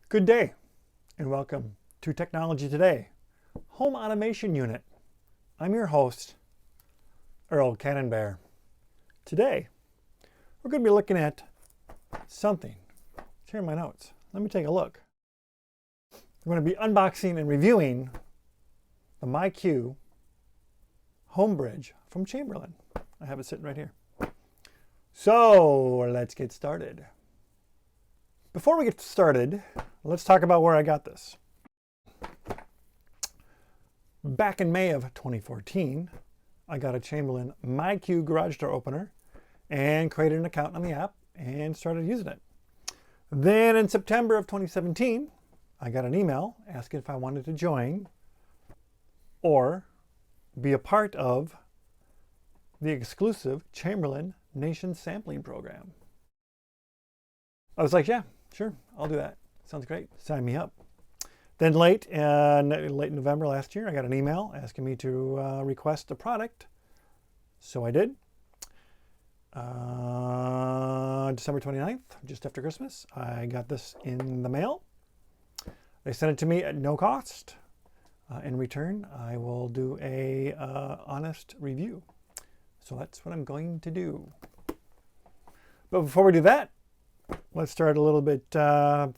Good day and welcome to Technology Today, Home Automation Unit. I'm your host, Earl Cannonbear. Today, we're going to be looking at something. Here are my notes. Let me take a look. We're going to be unboxing and reviewing the MyQ Home Bridge from Chamberlain. I have it sitting right here. So let's get started. Before we get started, let's talk about where I got this. Back in May of 2014, I got a Chamberlain MyQ garage door opener and created an account on the app and started using it. Then in September of 2017, I got an email asking if I wanted to join or be a part of the exclusive Chamberlain Nation Sampling Program. I was like, yeah, sure, I'll do that. Sounds great. Sign me up. Then late November last year, I got an email asking me to request a product. So I did. December 29th, just after Christmas, I got this in the mail. They sent it to me at no cost. In return, I will do a honest review. So that's what I'm going to do. But before we do that, let's start a little bit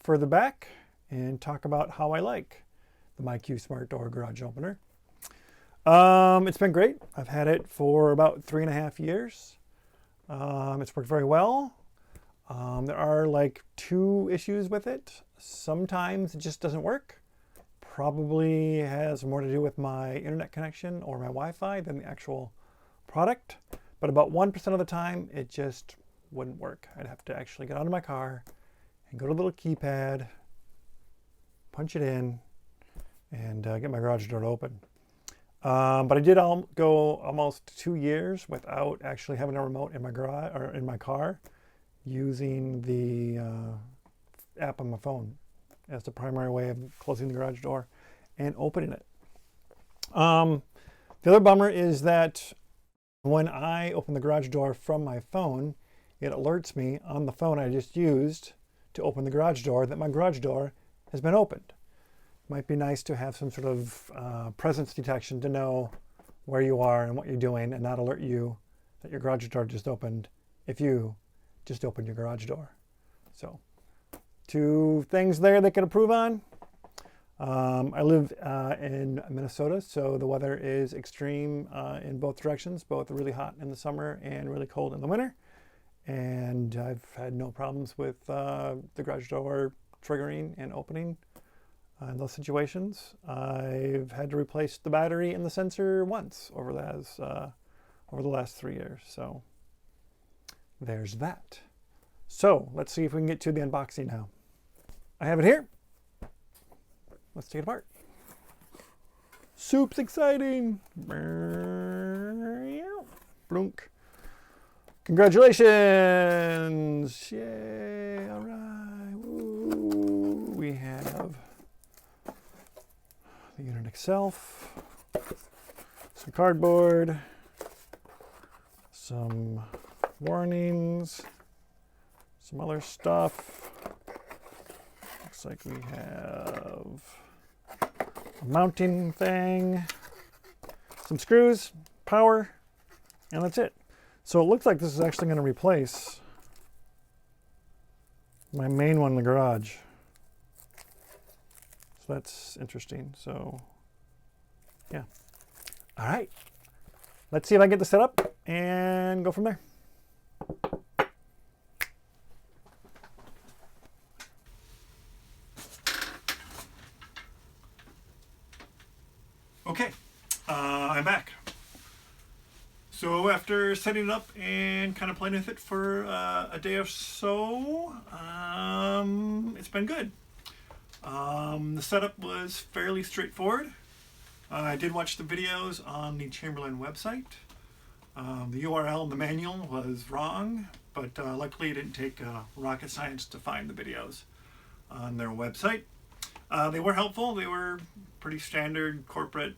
further back and talk about how I like the MyQ Smart Door Garage Opener. It's been great. I've had it for about 3.5 years. It's worked very well. There are like 2 issues with it. Sometimes it just doesn't work. Probably has more to do with my internet connection or my Wi-Fi than the actual product. But about 1% of the time, it just wouldn't work. I'd have to actually get out of my car and go to the little keypad, punch it in, and get my garage door to open. But I did go almost 2 years without actually having a remote in my garage or in my car, using the app on my phone as the primary way of closing the garage door and opening it. The other bummer is that when I open the garage door from my phone, it alerts me on the phone I just used to open the garage door that my garage door has been opened. Might be nice to have some sort of presence detection to know where you are and what you're doing and not alert you that your garage door just opened if you just opened your garage door. So 2 things there they can improve on. I live in Minnesota, so the weather is extreme in both directions, both really hot in the summer and really cold in the winter. And I've had no problems with the garage door triggering and opening in those situations. I've had to replace the battery and the sensor once over the last 3 years. So there's that. So let's see if we can get to the unboxing now. I have it here. Let's take it apart. Soup's exciting. Blunk. Congratulations! Yay! All right. Woo. We have the unit itself, some cardboard, some warnings, some other stuff. Looks like we have a mounting thing, some screws, power, and that's it. So it looks like this is actually going to replace my main one in the garage. So that's interesting. So yeah. All right. Let's see if I can get this set up and go from there. Okay, I'm back. So after setting it up and kind of playing with it for a day or so, it's been good. The setup was fairly straightforward. I did watch the videos on the Chamberlain website. The URL in the manual was wrong, but luckily it didn't take rocket science to find the videos on their website. They were helpful. They were pretty standard corporate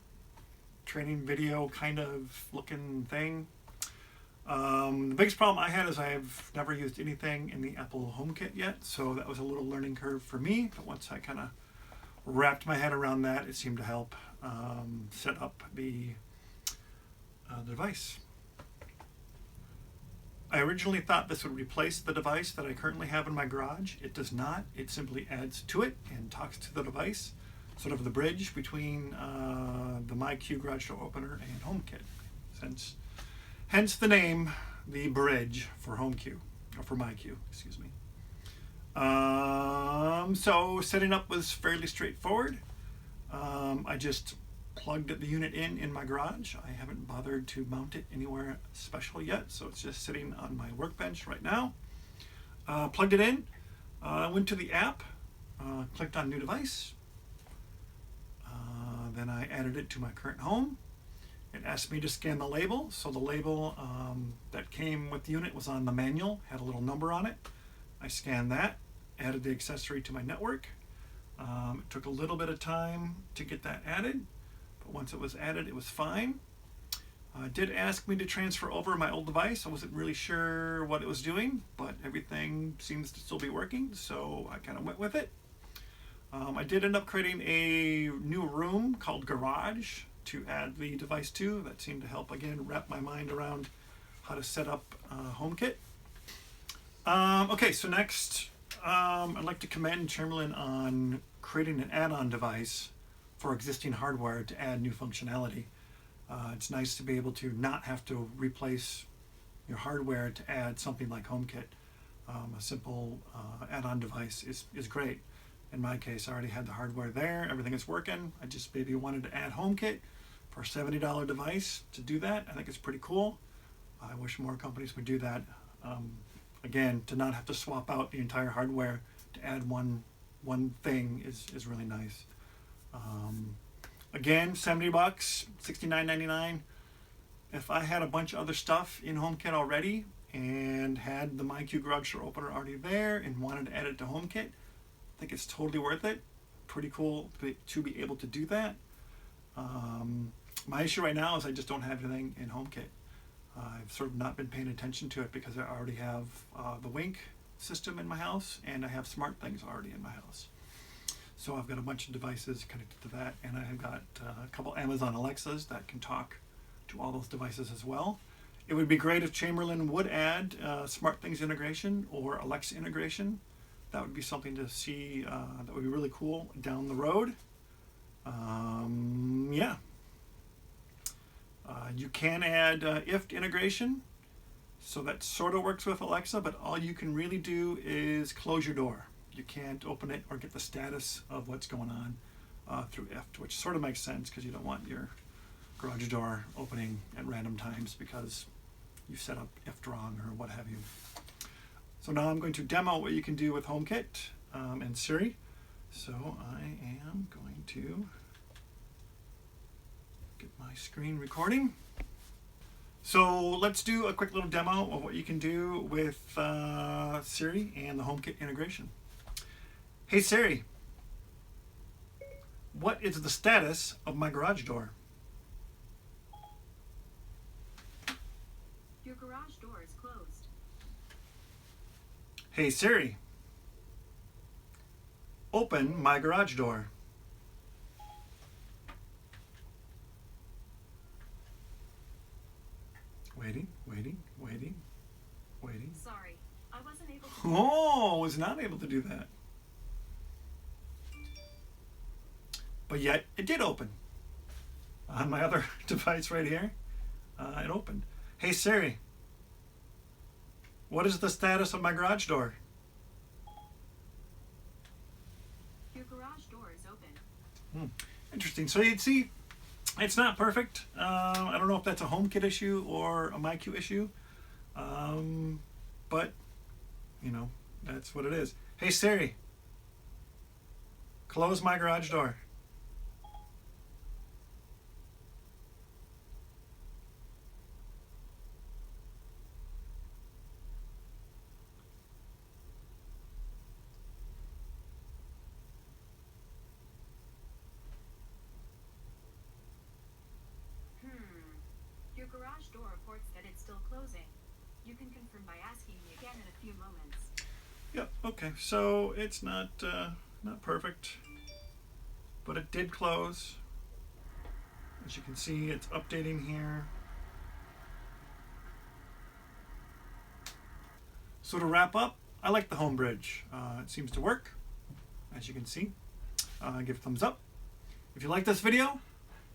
training video kind of looking thing. The biggest problem I had is I've never used anything in the Apple HomeKit yet, so that was a little learning curve for me. But once I kind of wrapped my head around that, it seemed to help set up the device. I originally thought this would replace the device that I currently have in my garage. It does not. It simply adds to it and talks to the device, sort of the bridge between the MyQ garage door opener and HomeKit. Hence the name, the bridge for HomeQ, or for MyQ, excuse me. So setting up was fairly straightforward. I just plugged the unit in my garage. I haven't bothered to mount it anywhere special yet, so it's just sitting on my workbench right now. Plugged it in, went to the app, clicked on new device, then I added it to my current home. It asked me to scan the label, so the label that came with the unit was on the manual, had a little number on it. I scanned that, added the accessory to my network. It took a little bit of time to get that added, but once it was added, it was fine. It did ask me to transfer over my old device. I wasn't really sure what it was doing, but everything seems to still be working, so I kind of went with it. I did end up creating a new room called Garage to add the device to. That seemed to help, again, wrap my mind around how to set up HomeKit. Okay, so next, I'd like to commend Chamberlain on creating an add-on device for existing hardware to add new functionality. It's nice to be able to not have to replace your hardware to add something like HomeKit. A simple add-on device is great. In my case, I already had the hardware there, everything is working. I just maybe wanted to add HomeKit for a $70 device to do that. I think it's pretty cool. I wish more companies would do that. Again, to not have to swap out the entire hardware to add one thing is really nice. Again, $70, $69.99. If I had a bunch of other stuff in HomeKit already and had the MyQ garage door opener already there and wanted to add it to HomeKit, I think it's totally worth it. Pretty cool to be able to do that. My issue right now is I just don't have anything in HomeKit. I've sort of not been paying attention to it because I already have the Wink system in my house and I have smart things already in my house. So I've got a bunch of devices connected to that, and I've got a couple Amazon Alexas that can talk to all those devices as well. It would be great if Chamberlain would add smart things integration or Alexa integration. That would be something to see, that would be really cool down the road. Yeah. You can add if integration, so that sort of works with Alexa, but all you can really do is close your door. You can't open it or get the status of what's going on through IFT, which sort of makes sense because you don't want your garage door opening at random times because you set up IFT wrong or what have you. So now I'm going to demo what you can do with HomeKit and Siri. So I am going to get my screen recording. So let's do a quick little demo of what you can do with Siri and the HomeKit integration. Hey Siri, what is the status of my garage door? Your garage door is closed. Hey Siri, open my garage door. Waiting. Sorry, I wasn't able to. Oh, was not able to do that. But yet it did open. On my other device right here, it opened. Hey Siri, what is the status of my garage door? Your garage door is open. Interesting. So you'd see, it's not perfect. I don't know if that's a HomeKit issue or a MyQ issue, but you know, that's what it is. Hey Siri, close my garage door. Your garage door reports that it's still closing. You can confirm by asking me again in a few moments. Yep, okay, so it's not perfect, but it did close. As you can see, it's updating here. So to wrap up, I like the Home Bridge. It seems to work, as you can see. Give a thumbs up. If you like this video,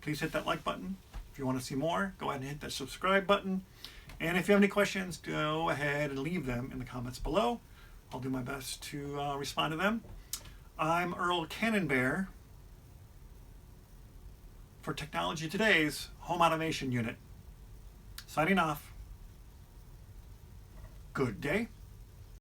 please hit that like button. If you want to see more, go ahead and hit that subscribe button. And if you have any questions, go ahead and leave them in the comments below. I'll do my best to respond to them. I'm Earl Cannonbear for Technology Today's Home Automation Unit. Signing off. Good day.